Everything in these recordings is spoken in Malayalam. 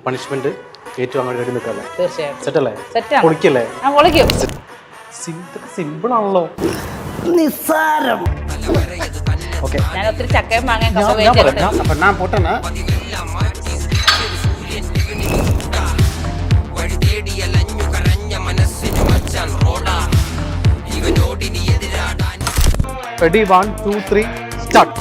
പണിഷ്മെന്റ് ഏറ്റവും അങ്ങോട്ട് വേണ്ടി നിൽക്കല്ലേ? തീർച്ചയായും സെറ്റല്ലേ? സെറ്റാണ്. പൊളിക്കല്ലേ? പൊളിക്കും. സിമ്പിൾ ആണല്ലോ. നിസ്സാരം. ഓക്കെ, ഞാൻ ഒത്തിരി ചക്കയും മാങ്ങയും ഞാൻ പോട്ടെന്നാ. Ready, 1, 2, 3, start.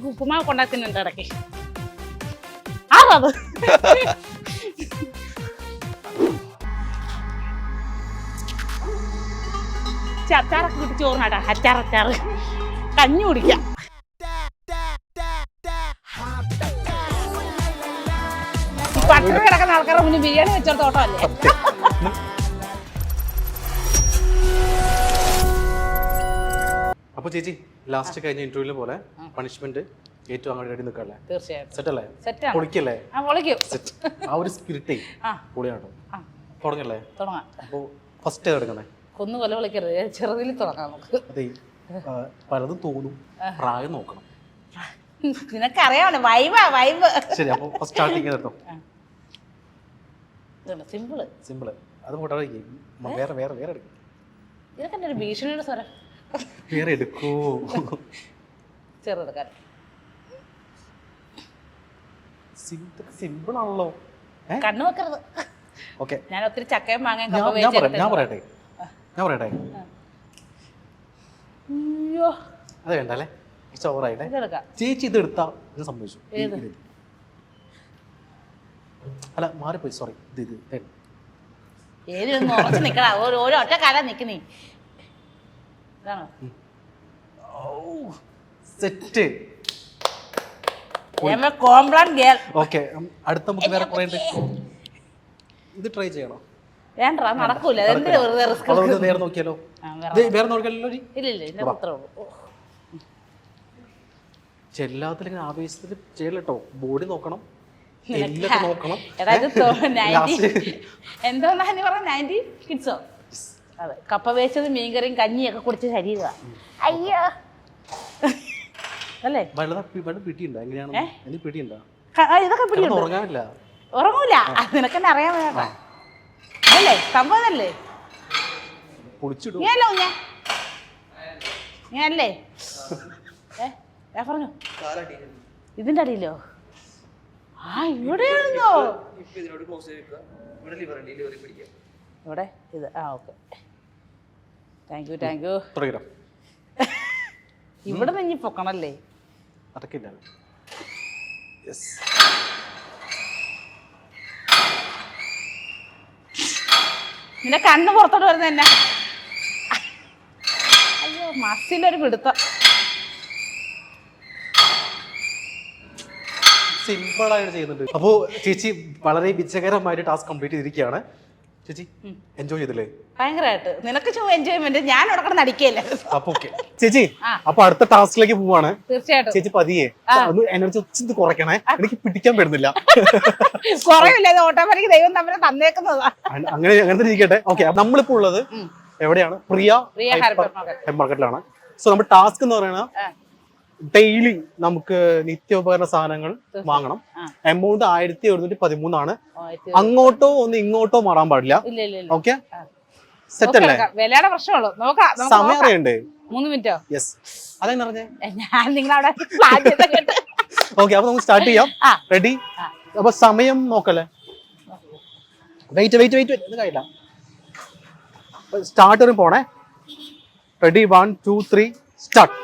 ഉപ്പുമാവ് കൊണ്ടാക്കുന്നുണ്ട് ഇടയ്ക്ക്. ആറത് അച്ചാറൊക്കെ കിട്ടി ചോറിനാട്ടാ. അച്ചാറ് കഞ്ഞി കുടിക്കാം. പട്ടിണി കിടക്കുന്ന ആൾക്കാരുടെ മുന്നിൽ ബിരിയാണി വെച്ചോർത്ത് ഓട്ടമല്ലേ? അപ്പൊ ചേച്ചി ലാസ്റ്റ് കഴിഞ്ഞ ഇന്റർവ്യൂവിലെ പോലെ പണിഷ്മെന്റ് ഏറ്റവും അങ്ങോട്ട് വേണ്ടി നിൽക്കല്ലേ? തീർച്ചയായും സെറ്റല്ലേ? സെറ്റാണ്. പൊളിക്കല്ലേ? പൊളിക്കും. ആ ഒരു സ്പിരിറ്റേ പൊളിയാട്ടോ. തുടങ്ങല്ലേ? തുടങ്ങാം. അപ്പൊ ഫസ്റ്റ് എടുക്കണേ. കൊന്നു കൊല വിളിക്കരുത്, ചെറുതിൽ തുടങ്ങാം നമുക്ക്. അതെ, പലതും തോന്നും, പ്രായം നോക്കണം. നിനക്കറിയാമല്ലോ, വൈബ്. ശരി, അപ്പൊ ഫസ്റ്റ് സ്റ്റാർട്ടിങ് എടുത്തോ. സിമ്പിള് അത് പോട്ടെ. വേറെ എടുക്കും. ഇതൊക്കെ എൻ്റെ ഒരു ഭീഷണിയുടെ സ്വരം. വേറെ എടുക്കൂ. ചെറുതെടുക്കാൻ സിമ്പിൾ ആണല്ലോ. കണ്ണു വെക്കരുത്. ഓക്കെ, ഞാൻ ഒത്തിരി ചക്കയും മാങ്ങയും ഞാൻ പറയട്ടെ. അയ്യോ, അത് വേണ്ടല്ലേ? ചോറായിട്ടെ. ഇതെടുക്കാം. ചേച്ചി ഇത് എടുത്താ ഇത് സംഭവിച്ചു. അല്ല, മാറിപ്പോയി, സോറി. ഇത് ഏതൊന്നും ഉറച്ച് നിക്കടാ. ഓരോ ഒറ്റ കാലം നിക്കുന്നേ. ഇതാണോ സെറ്റ്? കോംപ്ലാൻ ഗേൾ. ഓക്കെ, അടുത്ത നമുക്ക് വേറെ കുറേ ഉണ്ട്. ഇത് ട്രൈ ചെയ്യണോ? വേണ്ട, നടക്കൂല. എന്തിനാ വെറുതെ റിസ്ക്? വേറെ നോക്കിയാലോ? വേറെ നോക്കിയാലോ? ഇല്ല, ഇതിന്റെ അത്രേ ഉള്ളൂ. എല്ലാത്തിലും ഇങ്ങനെ ആവേശത്തിൽ ചെയ്യല്ലോ. ബോഡി നോക്കണം, എല്ലൊക്കെ നോക്കണം. എന്തോന്നാ നീ പറഞ്ഞ 90 കിഡ്സോ? അതെ, കപ്പ വേച്ചത് മീൻകറിയും കഞ്ഞിയൊക്കെ കുടിച്ച് ശരീരമാ. അയ്യോ അല്ലേ? ഇതൊക്കെ ഉറങ്ങാനില്ല. ഉറങ്ങൂല. നിനക്കെന്നെ അറിയാൻ വേണ്ട അല്ലേ? സംഭവം അല്ലേ? ഞാനല്ലേ പറഞ്ഞു ഇതിന്റെ അടിയിലോ? ഇവിടെയാണെന്നോ? ഇവിടെ ഇത്. Okay, thank you. ഇവിടെ നിന്ന് പൊക്കണല്ലേ? നിന്റെ കണ്ണ് പുറത്തോട്ട് വരുന്ന എന്നാ? അയ്യോ, മസിലൊരു പിടുത്തം. സിമ്പിൾ ആയിട്ട് ചെയ്യുന്നുണ്ട്. അപ്പോ ചേച്ചി വളരെ വിജയകരമായിട്ട് ടാസ്ക് കംപ്ലീറ്റ് ചെയ്തിരിക്കുകയാണ്. ചേച്ചി എൻജോയ് ചെയ്തില്ലേ? ഭയങ്കരമായിട്ട്. നിനക്ക് എൻജോയ്മെന്റ്, ഞാൻ അവിടെ നടിക്കല്ലേ. അപ്പൊ ഓക്കെ ചേച്ചി, അപ്പൊ അടുത്ത ടാസ്കിലേക്ക് പോവാണ്. തീർച്ചയായിട്ടും. ചേച്ചി പതിയെ എനർജി ഒച്ചിട്ട് കുറയ്ക്കണേ, എനിക്ക് പിടിക്കാൻ പറ്റുന്നില്ല. കുറവില്ല, ഓട്ടോമാറ്റിക് ദൈവം തമ്മിൽ തന്നേക്കുന്നതാ. അങ്ങനത്തെ ഇരിക്കട്ടെ. ഓക്കെ, നമ്മളിപ്പോ ഉള്ളത് എവിടെയാണ്? പ്രിയ മാർക്കറ്റിലാണ്. സോ നമ്മുടെ ടാസ്ക് എന്ന് പറയുന്നത് ഡെയിലി നമുക്ക് നിത്യോപകരണ സാധനങ്ങൾ വാങ്ങണം. എമൗണ്ട് 1113 അങ്ങോട്ടോ ഇങ്ങോട്ടോ മാറാൻ പാടില്ല. ഓക്കെ, സെറ്റ് അല്ലേ? വിലയുടെ പ്രശ്നമുള്ളൂ. സമയം അറിയണ്ടേ? 3 മിനിറ്റോ? യെസ്, അതെന്ന് പറഞ്ഞേ. ഞാൻ നിങ്ങളവിടെ ഓക്കെ, അപ്പൊ നമുക്ക് സ്റ്റാർട്ട് ചെയ്യാം. റെഡി? അപ്പൊ സമയം നോക്കല്ലേ? വെയിറ്റ് ഇത് കഴിയില്ല. സ്റ്റാർട്ടറും പോണേ. Ready, 1, 2, 3, start.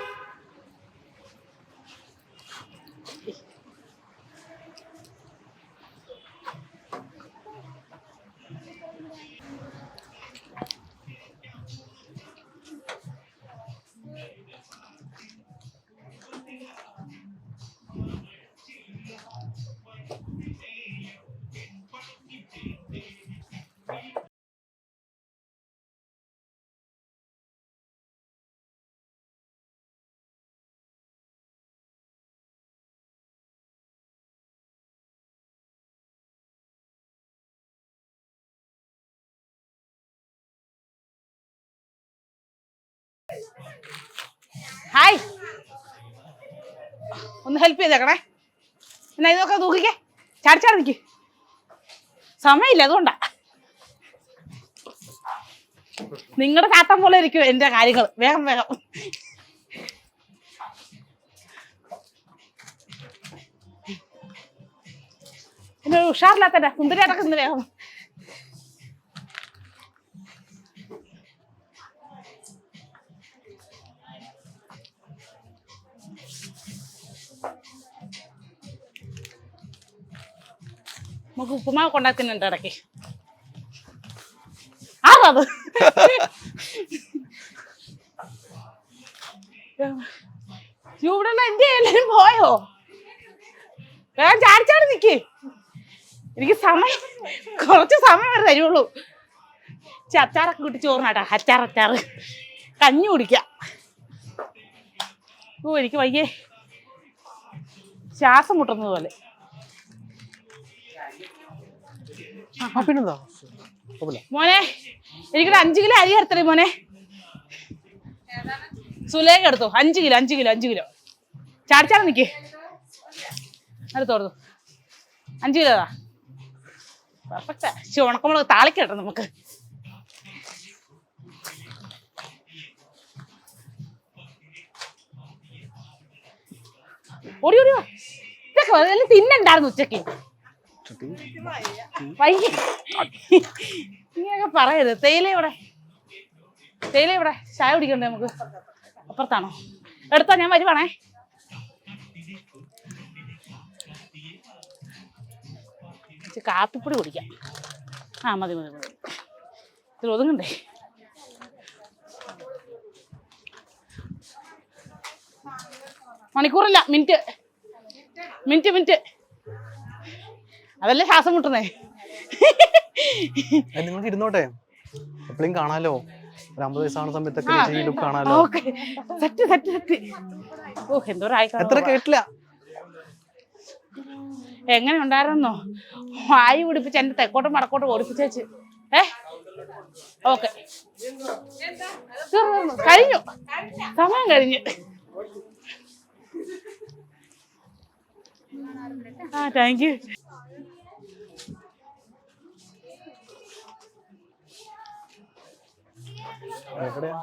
ഹായ്, ഒന്ന് ഹെൽപ്പ് ചെയ്തേക്കണേ. എന്നാ ഇതൊക്കെ നോക്കിക്കേ, ചാടിച്ചാടി നിൽക്ക്. സമയമില്ല, അതുകൊണ്ടാ. നിങ്ങളുടെ ചാട്ടം പോലെ ഇരിക്കും എന്റെ കാര്യങ്ങൾ. വേഗം വേഗം. പിന്നെ ഉഷാറില്ലാത്തന്നെ കുന്തിരിയാട്ടൊക്കെ ഇന്ന് വേഗം. നമുക്ക് ഉപ്പുമാവ് കൊണ്ടാക്കുന്നുണ്ട് ഇടയ്ക്ക്. ആറത് ഇവിടെ എന്റെ എല്ലാരും പോയോ? വേഗം ചാടിച്ചാടി നിക്ക്. എനിക്ക് സമയം, കുറച്ച് സമയം വരെ തരുള്ളൂ. അച്ചാറൊക്കെ കൂട്ടി ചോറിനാട്ടാ. അച്ചാറ് കഞ്ഞി കുടിക്കാം. ഓ എനിക്ക് വയ്യേ, ശ്വാസം മുട്ടുന്നത് പോലെ. പിന്നെന്താ മോനെ, എനിക്കൊരു 5 കിലോ അരി എടുത്തേ മോനെ. സുലേഖ എടുത്തോ. 5 കിലോ. ചാടിച്ചാടി നിക്ക്. അടുത്തോടു 5 കിലോതാ. പെർഫെക്റ്റ്. ഉണക്കമുളക് താളിക്കട്ടെ നമുക്ക്. ഓടി ഓടി വാ. ഇതൊക്കെ എല്ലാം തിന്നണ്ടായിരുന്നു ഉച്ചക്ക്. ഇങ്ങനെയൊക്കെ പറയരുത്. തേയില ഇവിടെ ചായ കുടിക്കണ്ടേ നമുക്ക്? അപ്പുറത്താണോ? എടുത്താ, ഞാൻ വരുവാണേ. കാപ്പിപ്പൊടി കുടിക്കാം. ആ മതി. ഇതിൽ ഒതുങ്ങണ്ടേ? മണിക്കൂറില്ല, മിനിറ്റ്. അതല്ലേ ശ്വാസം മുട്ടുന്നേ. നിങ്ങൾക്ക് ഇരുന്നോട്ടെ, എപ്പോഴും കാണാലോ. ഒരു 50 വയസ്സാണ് സമയത്തൊക്കെ കാണാലോ. സെറ്റ്. ഓ എത്ര കേട്ടില്ല. എങ്ങനെ ഉണ്ടായിരുന്നോ? വായു പിടിപ്പിച്ച് എന്റെ തെക്കോട്ടും വടക്കോട്ടും ഓടിപ്പിച്ചേച്ച്. ഓക്കെ, കഴിഞ്ഞു. സമയം കഴിഞ്ഞു. Thank you. എവിടെയാ?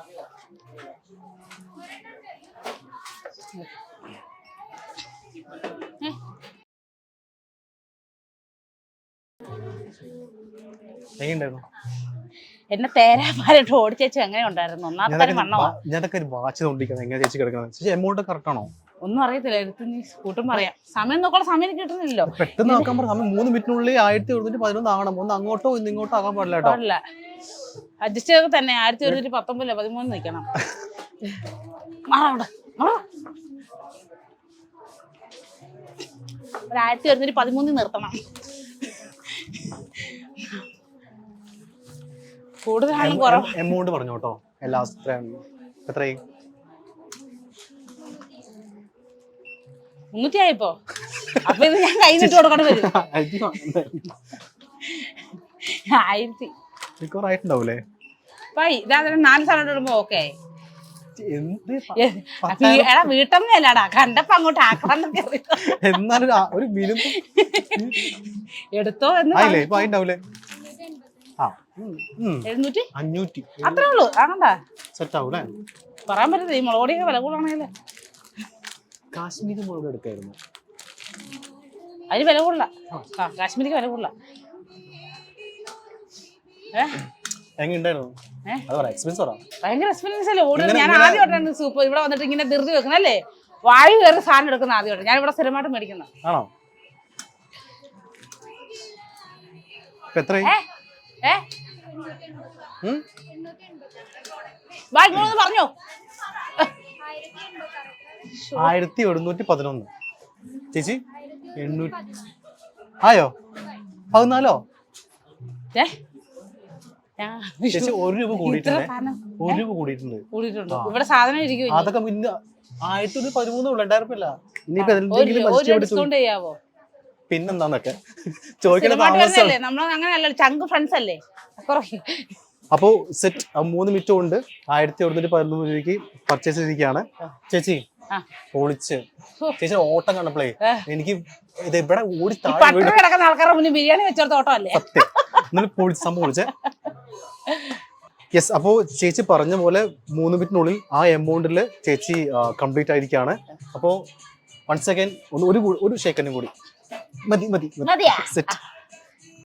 എങ്ങനെയുണ്ടായിരുന്നു? എന്നെ തേരാപാലിട്ട് ഓടിച്ചേച്ചു. എങ്ങനെ ഉണ്ടായിരുന്നു? ഒന്നാമത്തെ മണ്ണോ? ഞാനൊക്കെ ഒരു വാച്ച് തോണ്ടിരിക്കുന്നത്. എങ്ങനെ ചേച്ചി കിടക്കുന്നത്? ചേച്ചി എമൗണ്ട് കറക്റ്റ് ആണോ? ഒന്നും അറിയത്തില്ല. എടുത്ത് നീ കൂട്ടും പറയാം. സമയം നോക്കാൻ സമയം കിട്ടുന്നില്ലല്ലോ. പെട്ടെന്ന് നോക്കാൻ പറഞ്ഞ സമയം 3 മിനിറ്റിനുള്ളിൽ 1111 ആകണം. ഒന്ന് അങ്ങോട്ടോ ഇന്ന് ഇങ്ങോട്ടോ ആകാൻ പാടില്ല. അഡ്ജസ്റ്റ് ചെയ്തൊക്കെ തന്നെ 1119 13 നിൽക്കണം. ഒരു 1113 നിർത്തണം. കൂടുതലാളും കുറവ്. എമൗണ്ട് പറഞ്ഞു കേട്ടോ. എത്രയായി? 300 ആയിപ്പോ. അപ്പൊ ഇത് ഞാൻ കൈ നിട്ട് കൊടുക്കേണ്ടി വരും. 1000 ആയിട്ടുണ്ടാവൂലേ? ഇതാ 4 സാധനം ഇടുമ്പോ ഓക്കെ. എടാ വീട്ടമ്മയല്ലാടാ, കണ്ടപ്പോ അങ്ങോട്ട് ആക്രാന്നൊക്കെ എന്നാലും ഒരു എടുത്തോ എന്ന്. 700 അത്രേ ഉള്ളൂ. ആണണ്ടാ സെറ്റ് ആവൂലേ? പറയാൻ പറ്റത്തില്ല. ഈ മുളകൊടിയൊക്കെ വില കൂടുതലാണല്ലേ. കാശ്മീരി മുളക് എടുക്കായിരുന്നു. അതിന് വില കൂടുതല. കാശ്മീരിക്ക് വില കൂടുതല. ഭയങ്കര എക്സ്പീരിയൻസ് അല്ലേ ഓടുന്നത്. ഞാൻ ആദ്യമായിട്ടാണ് സൂപ്പ് ഇവിടെ വന്നിട്ട് ഇങ്ങനെ ധൃതി വെക്കുന്നല്ലേ. വായു കയറി സാധനം എടുക്കുന്ന ആദ്യമായിട്ട്. ഞാൻ ഇവിടെ സ്ഥിരമായിട്ട് മേടിക്കുന്ന. ആണോ? പറഞ്ഞോ. 1711. ചേച്ചി 800 ആയോ? 14? ചേച്ചി 1 രൂപ കൂടിയിട്ടുണ്ട്. 1 രൂപ കൂടിയിട്ടുണ്ട്. ഇവിടെ സാധനം ഇരിക്കും. അതൊക്കെ പിന്നെ 1113 ഉള്ളു. 2000 രൂപ. ചെയ്യാവോ? പിന്നെന്താന്നൊക്കെ ചോദിക്കണേ. നമ്മള് അങ്ങനെയല്ല, ചങ്ക് ഫ്രണ്ട്സ് അല്ലേ. അപ്പോൾ സെറ്റ് 3 മിനിറ്റ് കൊണ്ട് 1113 രൂപയ്ക്ക് പർച്ചേസ് ചെയ്തിരിക്കുകയാണ് ചേച്ചി. പൊളിച്ച് ചേച്ചി ഓട്ടം കണ്ടപ്പോഴേ എനിക്ക് ഇത് ഇവിടെ ഓടി കിടക്കുന്ന ആൾക്കാരുടെ മുന്നിൽ ബിരിയാണി വെച്ചോർത്ത് ഓട്ടം അല്ലേ? സത്യം എന്നാലും പൊളിച്ച് സംഭവം പൊളിച്ചേ. യെസ്, അപ്പോൾ ചേച്ചി പറഞ്ഞ പോലെ 3 മിനിറ്റിനുള്ളിൽ ആ എമൗണ്ടിൽ ചേച്ചി കംപ്ലീറ്റ് ആയിരിക്കുകയാണ്. അപ്പോൾ 1 സെക്കൻഡ് ഒരു സെക്കൻഡും കൂടി മതി. സെറ്റ്.